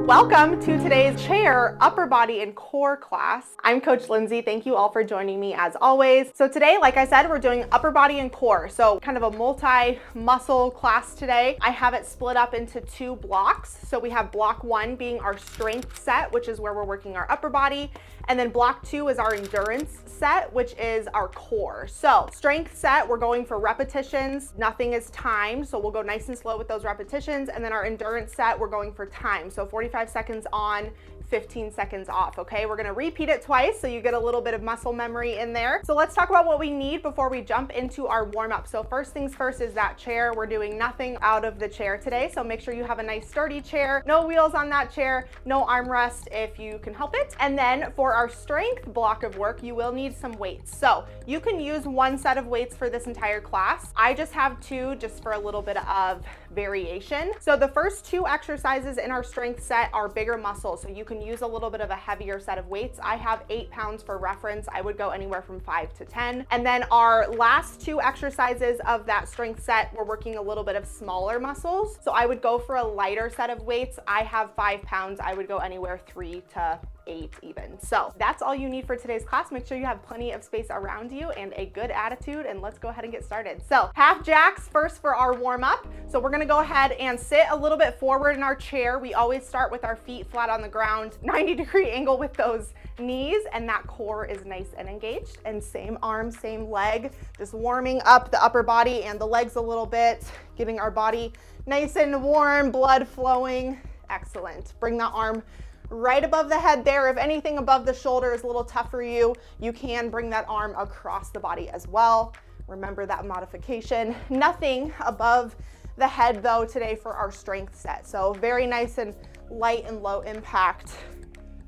Welcome to today's chair, upper body, and core class. I'm Coach Lindsay. Thank you all for joining me as always. So today, like I said, we're doing upper body and core. So kind of a multi-muscle class today. I have it split up into two blocks. So we have block one being our strength set, which is where we're working our upper body. And then block two is our endurance set, which is our core. So strength set, we're going for repetitions. Nothing is timed. So we'll go nice and slow with those repetitions. And then our endurance set, we're going for time. So 45 seconds on, 15 seconds off, okay? We're gonna repeat it twice so you get a little bit of muscle memory in there. So let's talk about what we need before we jump into our warm-up. So first things first is that chair. We're doing nothing out of the chair today, so make sure you have a nice sturdy chair, no wheels on that chair, no armrest if you can help it. And then for our strength block of work, you will need some weights. So you can use one set of weights for this entire class. I just have two just for a little bit of variation. So the first two exercises in our strength set are bigger muscles, so you can use a little bit of a heavier set of weights. I have 8 pounds for reference. I would go anywhere from 5 to 10. And then our last two exercises of that strength set, we're working a little bit of smaller muscles. So I would go for a lighter set of weights. I have 5 pounds. I would go anywhere 3 to 8 even. So that's all you need for today's class. Make sure you have plenty of space around you and a good attitude, and let's go ahead and get started. So half jacks first for our warm up. So we're gonna go ahead and sit a little bit forward in our chair. We always start with our feet flat on the ground, 90-degree angle with those knees, and that core is nice and engaged. And same arm, same leg, just warming up the upper body and the legs a little bit, getting our body nice and warm, blood flowing. Excellent. Bring that arm right above the head there. If anything above the shoulder is a little tough for you, you can bring that arm across the body as well. Remember that modification. Nothing above the head though today for our strength set. So very nice and light and low impact.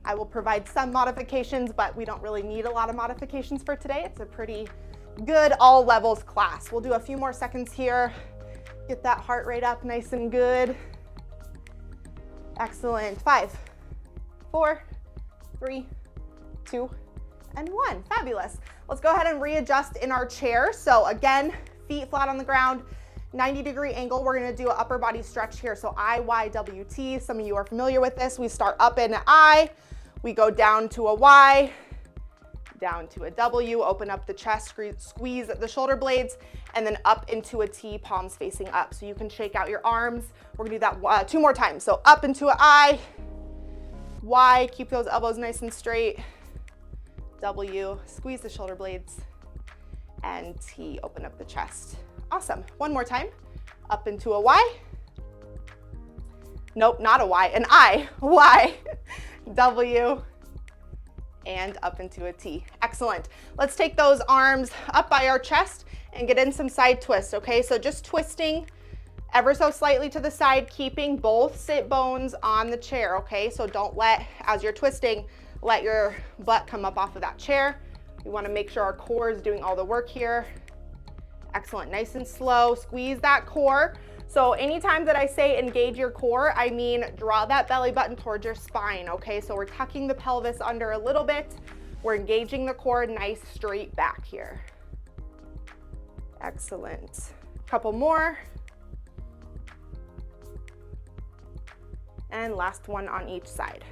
I will provide some modifications, but we don't really need a lot of modifications for today. It's a pretty good all levels class. We'll do a few more seconds here. Get that heart rate up nice and good. Excellent. 5, 4, 3, 2, and 1. Fabulous. Let's go ahead and readjust in our chair. So again, feet flat on the ground, 90-degree angle. We're gonna do an upper body stretch here. So IYWT, some of you are familiar with this. We start up in an I, we go down to a Y, down to a W, open up the chest, squeeze the shoulder blades, and then up into a T, palms facing up. So you can shake out your arms. We're gonna do that 2 more times. So up into an I, Y, keep those elbows nice and straight. W, squeeze the shoulder blades. And T, open up the chest. Awesome. One more time. Up into a Y. Nope, not a Y, an I. Y, W, and up into a T. Excellent. Let's take those arms up by our chest and get in some side twists, okay? So just twisting ever so slightly to the side, keeping both sit bones on the chair, okay? So don't let, as you're twisting, let your butt come up off of that chair. We wanna make sure our core is doing all the work here. Excellent, nice and slow, squeeze that core. So anytime that I say engage your core, I mean draw that belly button towards your spine, okay? So we're tucking the pelvis under a little bit. We're engaging the core, nice straight back here. Excellent. Couple more. And last one on each side.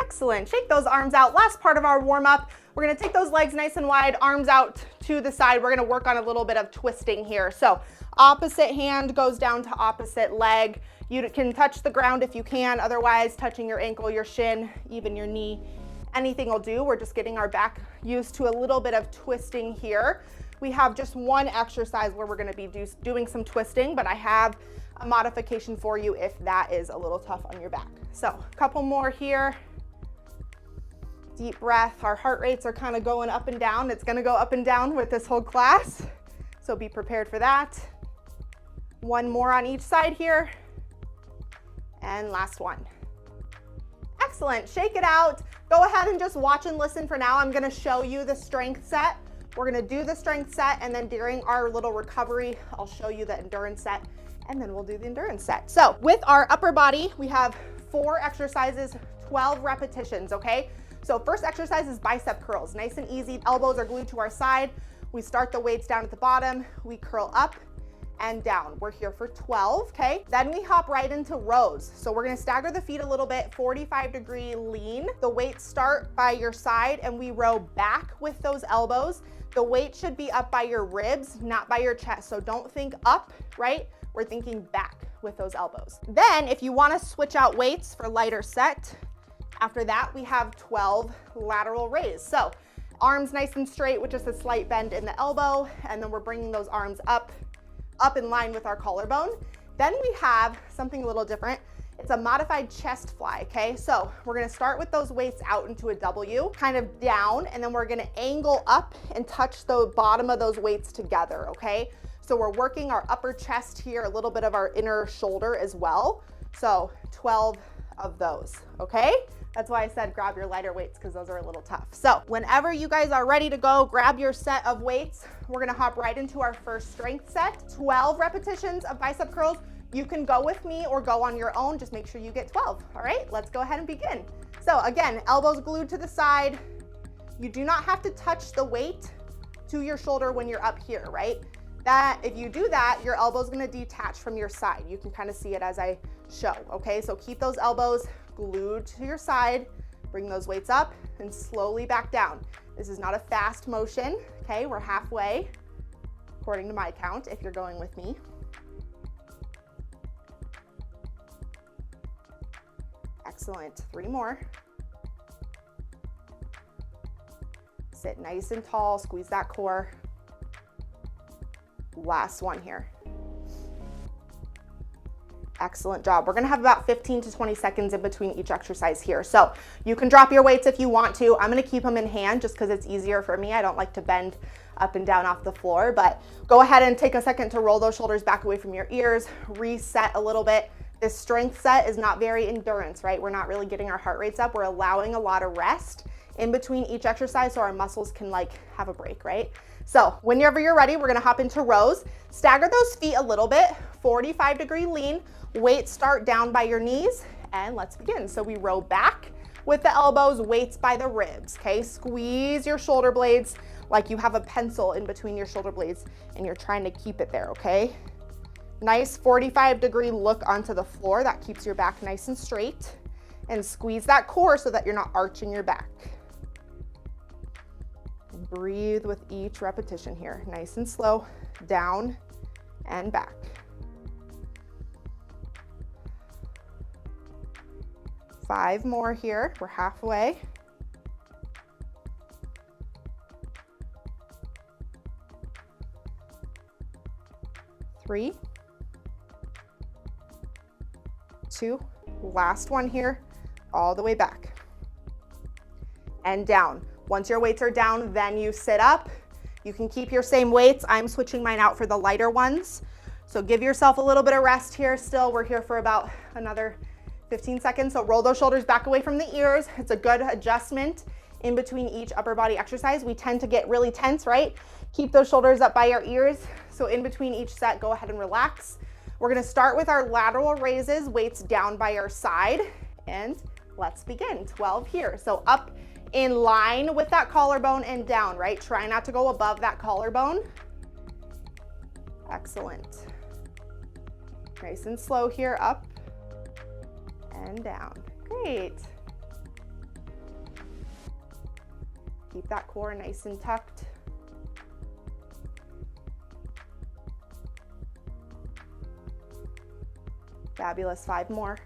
Excellent. Shake those arms out. Last part of our warm up. We're going to take those legs nice and wide, arms out to the side. We're going to work on a little bit of twisting here. So opposite hand goes down to opposite leg. You can touch the ground if you can. Otherwise, touching your ankle, your shin, even your knee, anything will do. We're just getting our back used to a little bit of twisting here. We have just one exercise where we're going to be doing some twisting, but I have a modification for you if that is a little tough on your back. So a couple more here. Deep breath. Our heart rates are kind of going up and down. It's going to go up and down with this whole class, so be prepared for that. One more on each side here. And last one. Excellent. Shake it out. Go ahead and just watch and listen for now. I'm going to show you the strength set. We're going to do the strength set, and then during our little recovery, I'll show you the endurance set, and then we'll do the endurance set. So with our upper body, we have 4 exercises, 12 repetitions, okay? So first exercise is bicep curls, nice and easy. Elbows are glued to our side. We start the weights down at the bottom, we curl up, and down. We're here for 12, okay? Then we hop right into rows. So we're gonna stagger the feet a little bit, 45-degree lean. The weights start by your side and we row back with those elbows. The weight should be up by your ribs, not by your chest. So don't think up, right? We're thinking back with those elbows. Then if you wanna switch out weights for lighter set, after that we have 12 lateral raise. So arms nice and straight with just a slight bend in the elbow, and then we're bringing those arms up in line with our collarbone. Then we have something a little different. It's a modified chest fly, okay? So we're gonna start with those weights out into a W, kind of down, and then we're gonna angle up and touch the bottom of those weights together, okay? So we're working our upper chest here, a little bit of our inner shoulder as well. So 12 of those, okay? That's why I said grab your lighter weights, because those are a little tough. So whenever you guys are ready to go, grab your set of weights. We're gonna hop right into our first strength set. 12 repetitions of bicep curls. You can go with me or go on your own. Just make sure you get 12, all right? Let's go ahead and begin. So again, elbows glued to the side. You do not have to touch the weight to your shoulder when you're up here, right? If you do that, your elbow's gonna detach from your side. You can kind of see it as I show, okay? So keep those elbows glued to your side, bring those weights up and slowly back down. This is not a fast motion, okay? We're halfway, according to my count, if you're going with me. Excellent, 3 more. Sit nice and tall, squeeze that core. Last one here. Excellent job. We're gonna have about 15 to 20 seconds in between each exercise here. So you can drop your weights if you want to. I'm gonna keep them in hand just because it's easier for me. I don't like to bend up and down off the floor, but go ahead and take a second to roll those shoulders back away from your ears, reset a little bit. This strength set is not very endurance, right? We're not really getting our heart rates up. We're allowing a lot of rest in between each exercise so our muscles can like have a break, right? So whenever you're ready, we're gonna hop into rows. Stagger those feet a little bit, 45-degree lean. Weights start down by your knees, and let's begin. So we row back with the elbows, weights by the ribs, okay? Squeeze your shoulder blades like you have a pencil in between your shoulder blades and you're trying to keep it there, okay? Nice 45-degree look onto the floor. That keeps your back nice and straight. And squeeze that core so that you're not arching your back. And breathe with each repetition here. Nice and slow, down and back. Five more here, we're halfway. Three, two, last one here, all the way back and down. Once your weights are down, then you sit up. You can keep your same weights. I'm switching mine out for the lighter ones. So give yourself a little bit of rest here. Still, we're here for about another 15 seconds. So roll those shoulders back away from the ears. It's a good adjustment in between each upper body exercise. We tend to get really tense, right? Keep those shoulders up by your ears. So in between each set, go ahead and relax. We're gonna start with our lateral raises, weights down by our side, and let's begin. 12 here. So up in line with that collarbone and down, right? Try not to go above that collarbone. Excellent. Nice and slow here, up and down. Great. Keep that core nice and tucked. Fabulous, 5 more.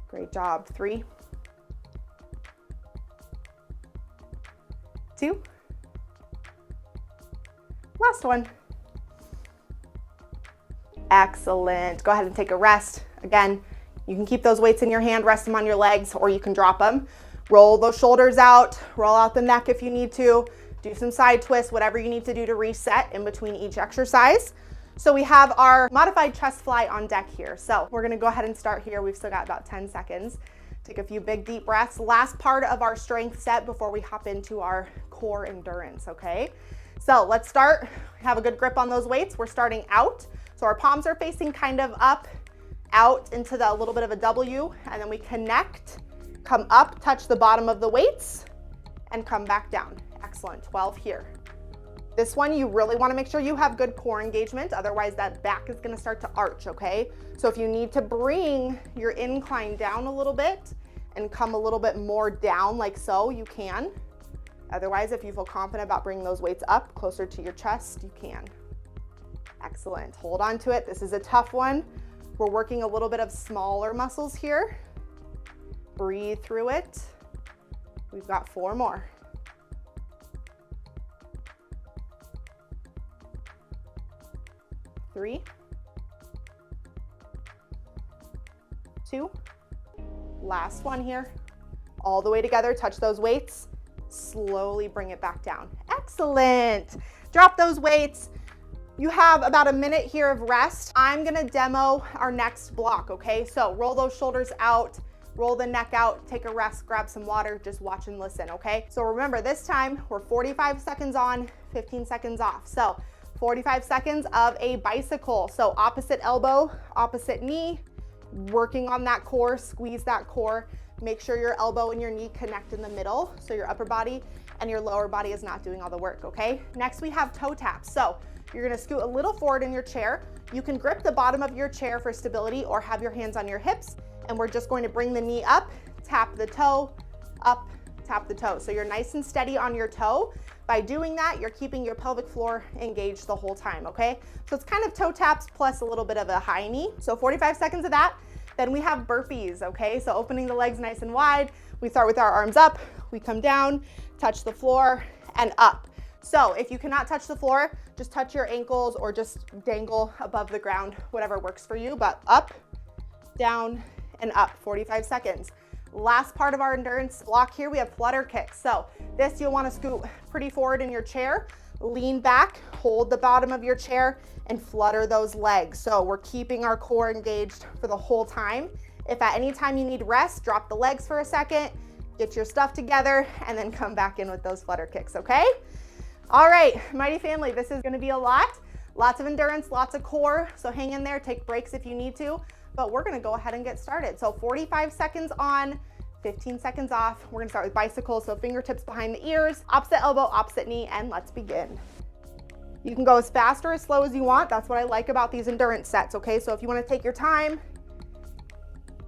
Great job, 3, 2, last one. Excellent, go ahead and take a rest. Again, you can keep those weights in your hand, rest them on your legs, or you can drop them. Roll those shoulders out, roll out the neck if you need to, do some side twists, whatever you need to do to reset in between each exercise. So we have our modified chest fly on deck here. So we're gonna go ahead and start here. We've still got about 10 seconds. Take a few big deep breaths. Last part of our strength set before we hop into our core endurance, okay? So let's start. Have a good grip on those weights. We're starting out. So our palms are facing kind of up, out into the little bit of a W, and then we connect Come up, touch the bottom of the weights, and come back down. Excellent, 12 here. This one, you really wanna make sure you have good core engagement, otherwise that back is gonna start to arch, okay? So if you need to bring your incline down a little bit and come a little bit more down like so, you can. Otherwise, if you feel confident about bringing those weights up closer to your chest, you can. Excellent, hold on to it. This is a tough one. We're working a little bit of smaller muscles here. Breathe through it. We've got 4 more. 3, 2, last one here. All the way together, touch those weights. Slowly bring it back down. Excellent. Drop those weights. You have about a minute here of rest. I'm gonna demo our next block, okay? So roll those shoulders out, roll the neck out, take a rest, grab some water, just watch and listen, okay? So remember, this time we're 45 seconds on, 15 seconds off. So 45 seconds of a bicycle. So opposite elbow, opposite knee, working on that core, squeeze that core. Make sure your elbow and your knee connect in the middle, so your upper body and your lower body is not doing all the work, okay? Next we have toe taps. So you're gonna scoot a little forward in your chair. You can grip the bottom of your chair for stability or have your hands on your hips, and we're just going to bring the knee up, tap the toe, up, tap the toe. So you're nice and steady on your toe. By doing that, you're keeping your pelvic floor engaged the whole time, okay? So it's kind of toe taps plus a little bit of a high knee. So 45 seconds of that. Then we have burpees, okay? So opening the legs nice and wide. We start with our arms up, we come down, touch the floor, and up. So if you cannot touch the floor, just touch your ankles or just dangle above the ground, whatever works for you, but up, down, and up, 45 seconds. Last part of our endurance block here, we have flutter kicks. So this, you'll wanna scoot pretty forward in your chair, lean back, hold the bottom of your chair, and flutter those legs. So we're keeping our core engaged for the whole time. If at any time you need rest, drop the legs for a second, get your stuff together, and then come back in with those flutter kicks, okay? All right, Mighty Family, this is gonna be a lot. Lots of endurance, lots of core, so hang in there, take breaks if you need to, but we're gonna go ahead and get started. So 45 seconds on, 15 seconds off. We're gonna start with bicycles, so fingertips behind the ears, opposite elbow, opposite knee, and let's begin. You can go as fast or as slow as you want. That's what I like about these endurance sets, okay? So if you wanna take your time,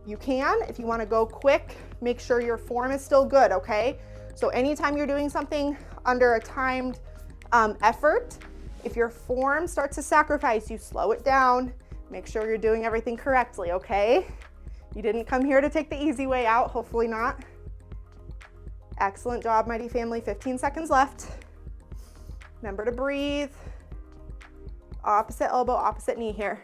you can. If you wanna go quick, make sure your form is still good, okay? So anytime you're doing something under a timed effort, if your form starts to sacrifice, you slow it down, make sure you're doing everything correctly, okay? You didn't come here to take the easy way out, hopefully not. Excellent job, Mighty Family, 15 seconds left. Remember to breathe. Opposite elbow, opposite knee here.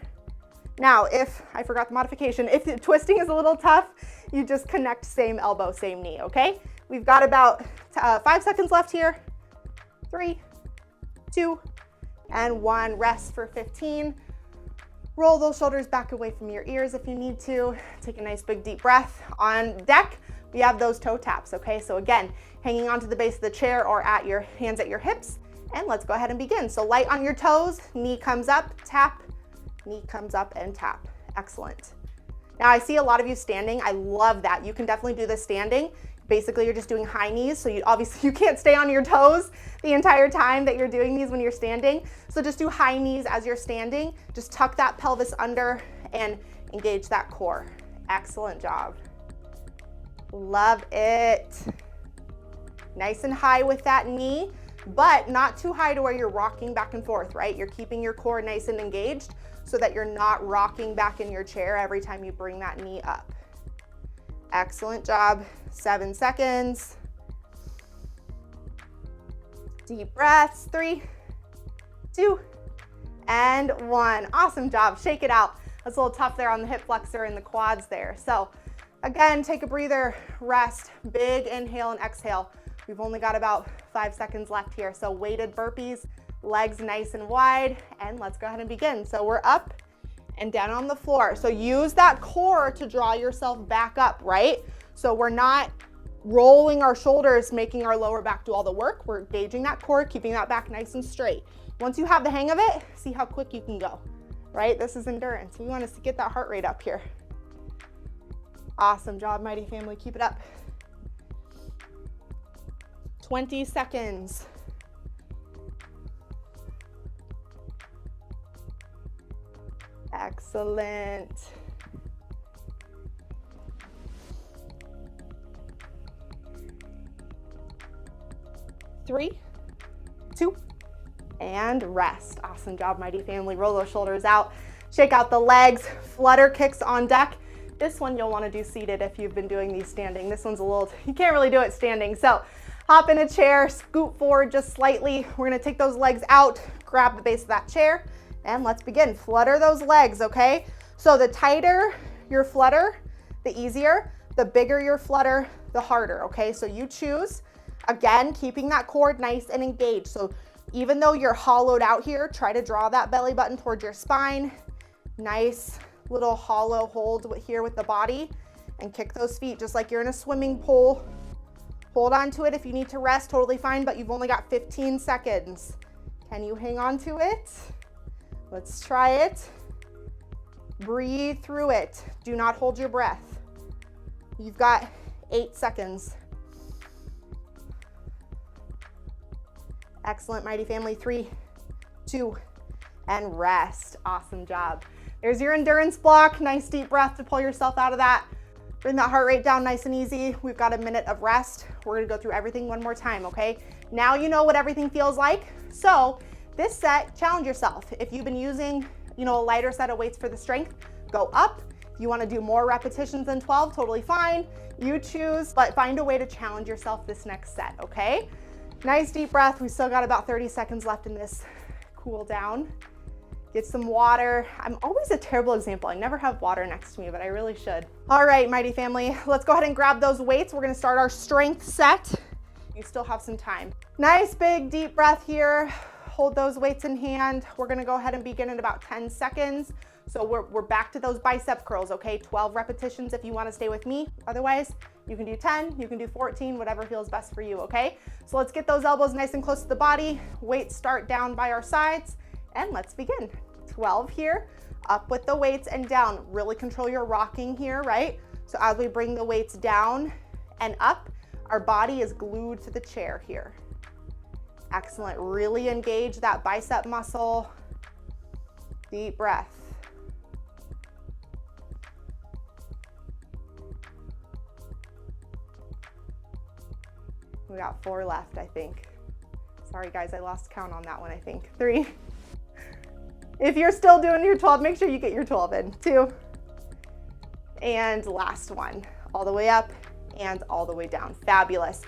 Now, if, I forgot the modification, if the twisting is a little tough, you just connect same elbow, same knee, okay? We've got about 5 seconds left here. 3, 2, and 1. Rest for 15. Roll those shoulders back away from your ears if you need to. Take a nice big deep breath. On deck, we have those toe taps, okay? So again, hanging onto the base of the chair or at your hands at your hips. And let's go ahead and begin. So light on your toes, knee comes up, tap, knee comes up and tap. Excellent. Now I see a lot of you standing. I love that. You can definitely do this standing. Basically, you're just doing high knees, so you can't stay on your toes the entire time that you're doing these when you're standing. So just do high knees as you're standing. Just tuck that pelvis under and engage that core. Excellent job. Love it. Nice and high with that knee, but not too high to where you're rocking back and forth, right? You're keeping your core nice and engaged so that you're not rocking back in your chair every time you bring that knee up. Excellent job. 7 seconds. Deep breaths. 3, 2, and 1. Awesome job. Shake it out. That's a little tough there on the hip flexor and the quads there. So again, take a breather, rest, big inhale and exhale. We've only got about 5 seconds left here. So weighted burpees, legs nice and wide, and let's go ahead and begin. So we're up and down on the floor. So use that core to draw yourself back up, right? So we're not rolling our shoulders, making our lower back do all the work. We're engaging that core, keeping that back nice and straight. Once you have the hang of it, see how quick you can go, right? This is endurance. We want to get that heart rate up here. Awesome job, Mighty Family. Keep it up. 20 seconds. Excellent. 3, 2, and rest. Awesome job, mighty family. Roll those shoulders out, shake out the legs, flutter kicks on deck. This one you'll want to do seated if you've been doing these standing. This one's a little, you can't really do it standing. So hop in a chair, scoot forward just slightly. We're going to take those legs out, grab the base of that chair, and let's begin. Flutter those legs, okay? So the tighter your flutter, the easier. The bigger your flutter, the harder, okay? So you choose. Again, keeping that core nice and engaged. So even though you're hollowed out here, try to draw that belly button towards your spine. Nice little hollow hold here with the body, and kick those feet just like you're in a swimming pool. Hold on to it. If you need to rest, totally fine, but you've only got 15 seconds. Can you hang on to it? Let's try it. Breathe through it. Do not hold your breath. You've got 8 seconds. Excellent, mighty family. 3, 2, and rest. Awesome job. There's your endurance block. Nice deep breath to pull yourself out of that. Bring that heart rate down nice and easy. We've got a minute of rest. We're gonna go through everything one more time, okay? Now you know what everything feels like. So this set, challenge yourself. If you've been using, a lighter set of weights for the strength, go up. If you wanna do more repetitions than 12, totally fine. You choose, but find a way to challenge yourself this next set, okay? Nice deep breath. We still got about 30 seconds left in this cool down. Get some water. I'm always a terrible example. I never have water next to me, but I really should. All right, mighty family, let's go ahead and grab those weights. We're gonna start our strength set. You still have some time. Nice big deep breath here. Hold those weights in hand. We're gonna go ahead and begin in about 10 seconds. So we're back to those bicep curls, okay? 12 repetitions if you wanna stay with me. Otherwise, you can do 10, you can do 14, whatever feels best for you, okay? So let's get those elbows nice and close to the body. Weights start down by our sides, and let's begin. 12 here, up with the weights and down. Really control your rocking here, right? So as we bring the weights down and up, our body is glued to the chair here. Excellent. Really engage that bicep muscle. Deep breath. We got 4 left, I think. Sorry guys, I lost count on that one, I think. 3. If you're still doing your 12, make sure you get your 12 in. 2. And last one. All the way up and all the way down. Fabulous.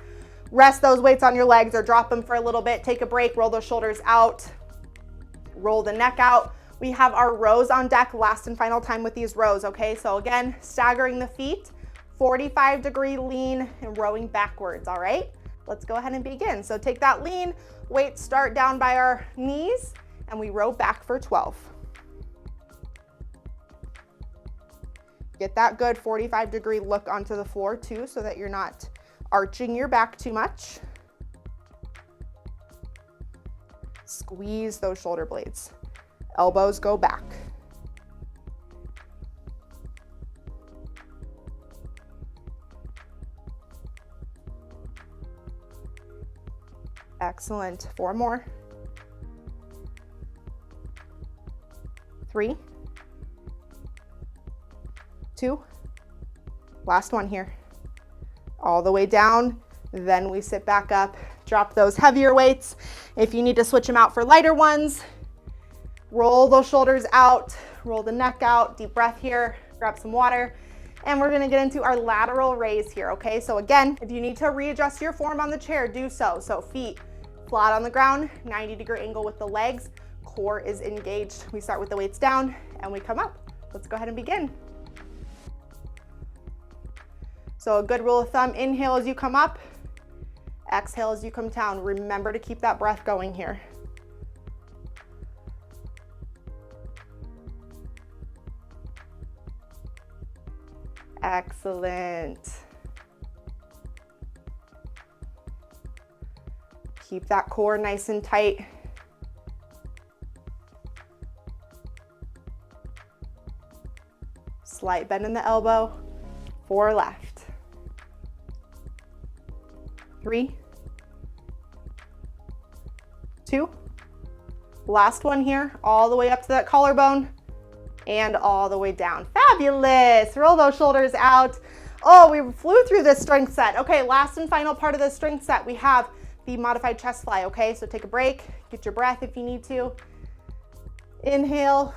Rest those weights on your legs or drop them for a little bit. Take a break, roll those shoulders out. Roll the neck out. We have our rows on deck, last and final time with these rows, okay? So again, staggering the feet, 45-degree lean and rowing backwards, all right? Let's go ahead and begin. So take that lean, weights start down by our knees, and we row back for 12. Get that good 45-degree look onto the floor too, so that you're not arching your back too much. Squeeze those shoulder blades. Elbows go back. Excellent. 4 more. 3, 2, last one here. All the way down, then we sit back up, drop those heavier weights. If you need to switch them out for lighter ones, roll those shoulders out, roll the neck out, deep breath here, grab some water, and we're gonna get into our lateral raise here, okay? So again, if you need to readjust your form on the chair, do so. So feet flat on the ground, 90-degree angle with the legs, core is engaged. We start with the weights down and we come up. Let's go ahead and begin. So a good rule of thumb, inhale as you come up, exhale as you come down. Remember to keep that breath going here. Excellent. Keep that core nice and tight. Slight bend in the elbow. 4 left. 3, 2. Last one here, all the way up to that collarbone and all the way down. Fabulous. Roll those shoulders out. Oh, we flew through this strength set. Okay, last and final part of the strength set, we have the modified chest fly, okay? So take a break, get your breath if you need to. Inhale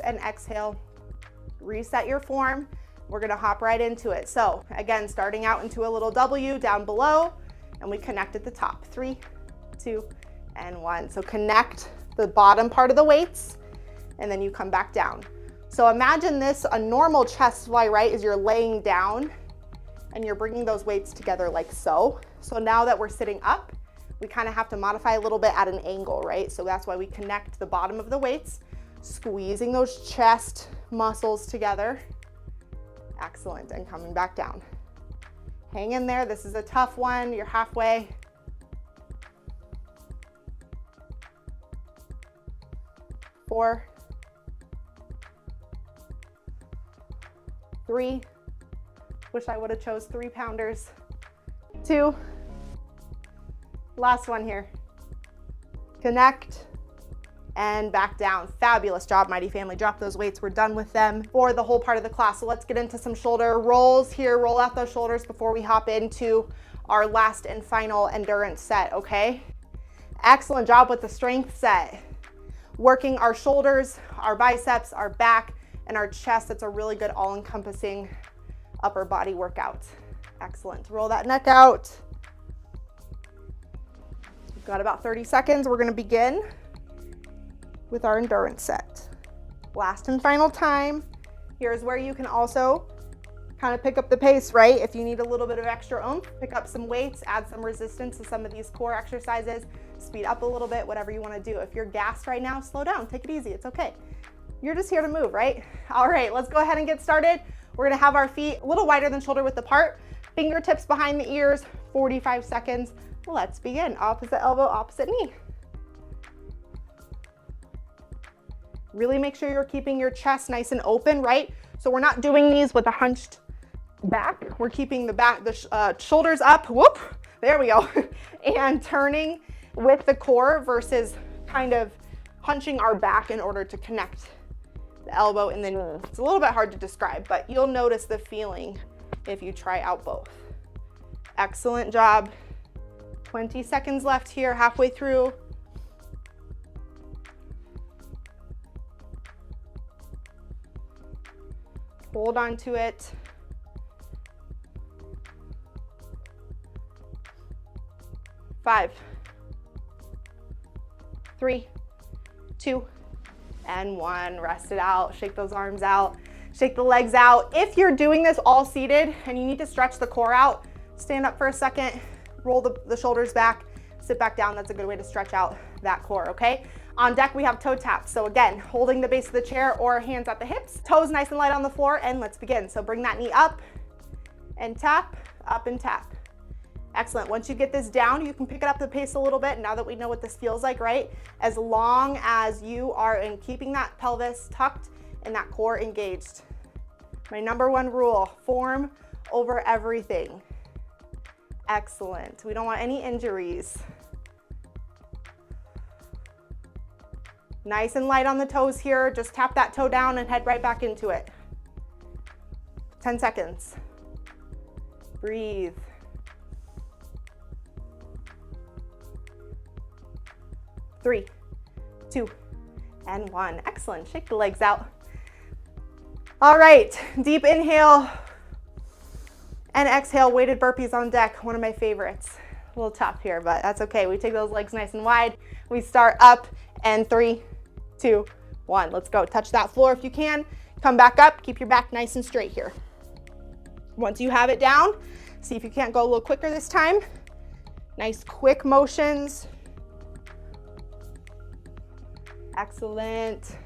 and exhale. Reset your form. We're gonna hop right into it. So again, starting out into a little W down below, and we connect at the top. 3, 2, and 1. So connect the bottom part of the weights, and then you come back down. So imagine this, a normal chest fly, right, is you're laying down and you're bringing those weights together like so. So now that we're sitting up, we kind of have to modify a little bit at an angle, right? So that's why we connect the bottom of the weights, squeezing those chest muscles together. Excellent, and coming back down. Hang in there, this is a tough one, you're halfway. 4, 3, wish I would have chose 3-pounders. 2, last one here. Connect and back down. Fabulous job, Mighty Family. Drop those weights, we're done with them for the whole part of the class. So let's get into some shoulder rolls here. Roll out those shoulders before we hop into our last and final endurance set, okay? Excellent job with the strength set. Working our shoulders, our biceps, our back, and our chest. That's a really good all-encompassing upper body workout. Excellent. Roll that neck out. We've got about 30 seconds. We're gonna begin with our endurance set. Last and final time. Here's where you can also kind of pick up the pace, right? If you need a little bit of extra oomph, pick up some weights, add some resistance to some of these core exercises, speed up a little bit, whatever you want to do. If you're gassed right now, slow down, take it easy, it's okay. You're just here to move, right? All right, let's go ahead and get started. We're gonna have our feet a little wider than shoulder width apart, fingertips behind the ears, 45 seconds. Let's begin. Opposite elbow, opposite knee. Really make sure you're keeping your chest nice and open, right? So we're not doing these with a hunched back. We're keeping the shoulders up, whoop, there we go. And turning with the core versus kind of hunching our back in order to connect the elbow and the knee. It's a little bit hard to describe, but you'll notice the feeling if you try out both. Excellent job. 20 seconds left here, halfway through. Hold on to it. 5, 3, 2, and 1. Rest it out. Shake those arms out. Shake the legs out. If you're doing this all seated and you need to stretch the core out, stand up for a second, roll the shoulders back, sit back down. That's a good way to stretch out that core, okay? On deck, we have toe taps. So again, holding the base of the chair or hands at the hips, toes nice and light on the floor, and let's begin. So bring that knee up and tap, up and tap. Excellent. Once you get this down, you can pick it up the pace a little bit now that we know what this feels like, right? As long as you are in keeping that pelvis tucked and that core engaged. My number one rule, form over everything. Excellent. We don't want any injuries. Nice and light on the toes here. Just tap that toe down and head right back into it. 10 seconds. Breathe. Three, 2, and 1. Excellent. Shake the legs out. All right, deep inhale and exhale, weighted burpees on deck. One of my favorites. A little tough here, but that's okay. We take those legs nice and wide. We start up and 3, 2, 1. Let's go. Touch that floor if you can. Come back up. Keep your back nice and straight here. Once you have it down, see if you can't go a little quicker this time. Nice quick motions. Excellent.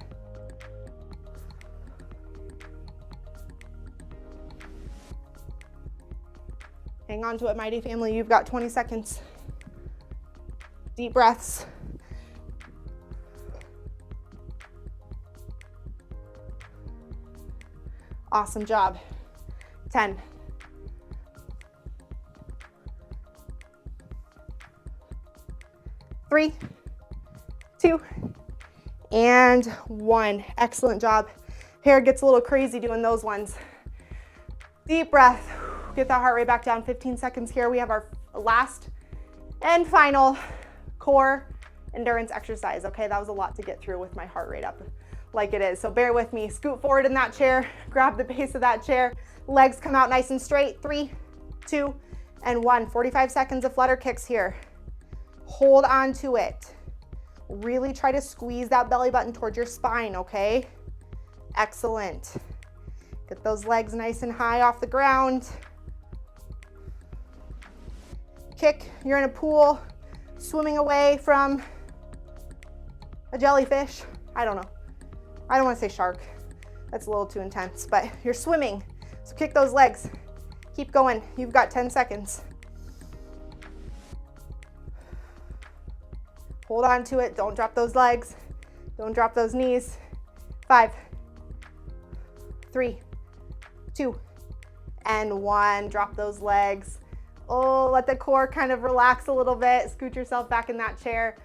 Hang on to it, Mighty Family. You've got 20 seconds. Deep breaths. Awesome job. 10. 3, 2, and 1. Excellent job. Hair gets a little crazy doing those ones. Deep breath. Get that heart rate back down. 15 seconds here. We have our last and final core endurance exercise. Okay, that was a lot to get through with my heart rate up like it is. So bear with me. Scoot forward in that chair. Grab the base of that chair. Legs come out nice and straight. 3, 2, and 1. 45 seconds of flutter kicks here. Hold on to it. Really try to squeeze that belly button towards your spine, okay? Excellent. Get those legs nice and high off the ground. Kick, you're in a pool, swimming away from a jellyfish. I don't know. I don't want to say shark. That's a little too intense, but you're swimming. So kick those legs. Keep going. You've got 10 seconds. Hold on to it. Don't drop those legs. Don't drop those knees. 5, 3, 2, and 1. Drop those legs. Oh, let the core kind of relax a little bit. Scoot yourself back in that chair.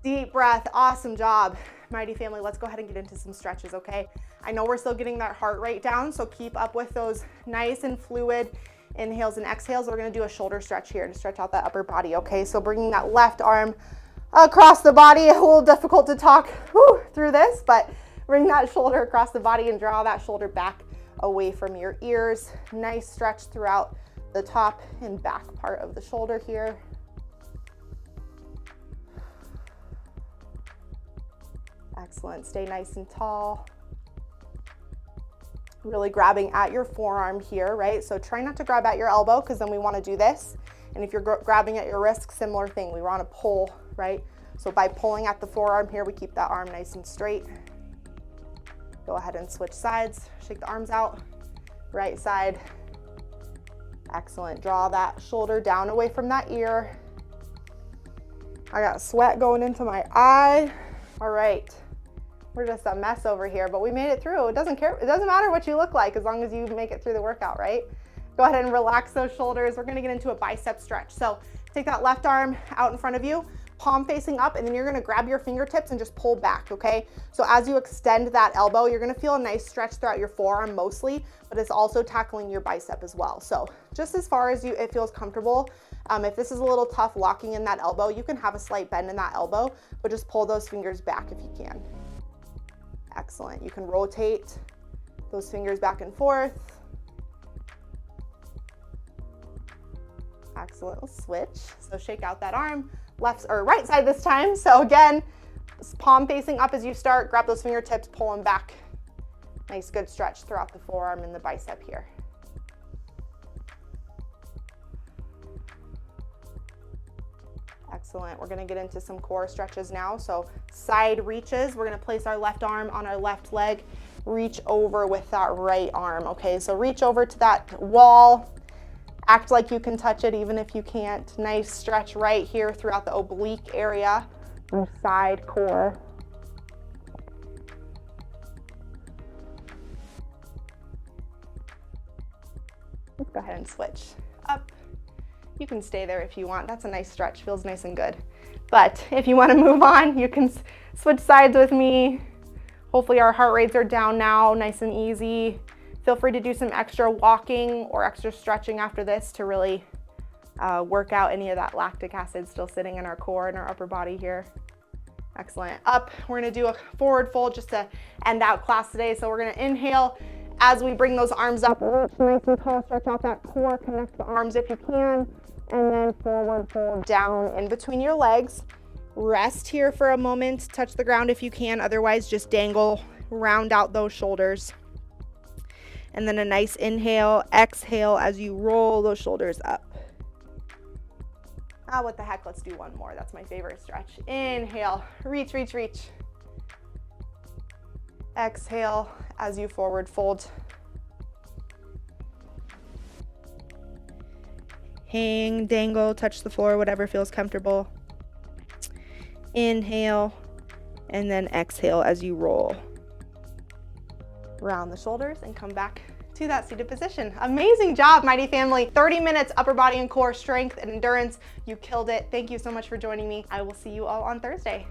Deep breath. Awesome job. Mighty family, let's go ahead and get into some stretches, okay? I know we're still getting that heart rate down, so keep up with those nice and fluid inhales and exhales. We're gonna do a shoulder stretch here to stretch out that upper body, okay? So bringing that left arm across the body. A little difficult to talk through this, but bring that shoulder across the body and draw that shoulder back away from your ears. Nice stretch throughout the top and back part of the shoulder here. Excellent. Stay nice and tall. Really grabbing at your forearm here, right? So try not to grab at your elbow, because then we want to do this. And if you're grabbing at your wrist, similar thing. We want to pull, right? So by pulling at the forearm here, we keep that arm nice and straight. Go ahead and switch sides. Shake the arms out. Right side. Excellent. Draw that shoulder down away from that ear. I got sweat going into my eye. All right. We're just a mess over here, but we made it through. It doesn't matter what you look like as long as you make it through the workout, right? Go ahead and relax those shoulders. We're gonna get into a bicep stretch. So take that left arm out in front of you, palm facing up, and then you're gonna grab your fingertips and just pull back, okay? So as you extend that elbow, you're gonna feel a nice stretch throughout your forearm mostly, but it's also tackling your bicep as well. So just as far as it feels comfortable. If this is a little tough locking in that elbow, you can have a slight bend in that elbow, but just pull those fingers back if you can. Excellent. You can rotate those fingers back and forth. Excellent. Let's switch. So shake out that arm, left or right side this time. So again, palm facing up as you start, grab those fingertips, pull them back. Nice good stretch throughout the forearm and the bicep here. Excellent. We're going to get into some core stretches now. So side reaches, we're going to place our left arm on our left leg, reach over with that right arm. Okay, so reach over to that wall, act like you can touch it even if you can't. Nice stretch right here throughout the oblique area, and side core. Let's go ahead and switch up. You can stay there if you want. That's a nice stretch, feels nice and good. But if you want to move on, you can switch sides with me. Hopefully our heart rates are down now, nice and easy. Feel free to do some extra walking or extra stretching after this to really work out any of that lactic acid still sitting in our core and our upper body here. Excellent. Up, we're gonna do a forward fold just to end out class today. So we're gonna inhale as we bring those arms up, reach nice and tall, stretch out that core, connect the arms if you can, and then forward fold down in between your legs. Rest here for a moment, touch the ground if you can, otherwise just dangle, round out those shoulders. And then a nice inhale, exhale as you roll those shoulders up. What the heck, let's do one more. That's my favorite stretch. Inhale, reach, reach, reach. Exhale as you forward fold. Hang, dangle, touch the floor, whatever feels comfortable. Inhale, and then exhale as you roll. Round the shoulders and come back to that seated position. Amazing job, mighty family. 30 minutes upper body and core strength and endurance. You killed it. Thank you so much for joining me. I will see you all on Thursday.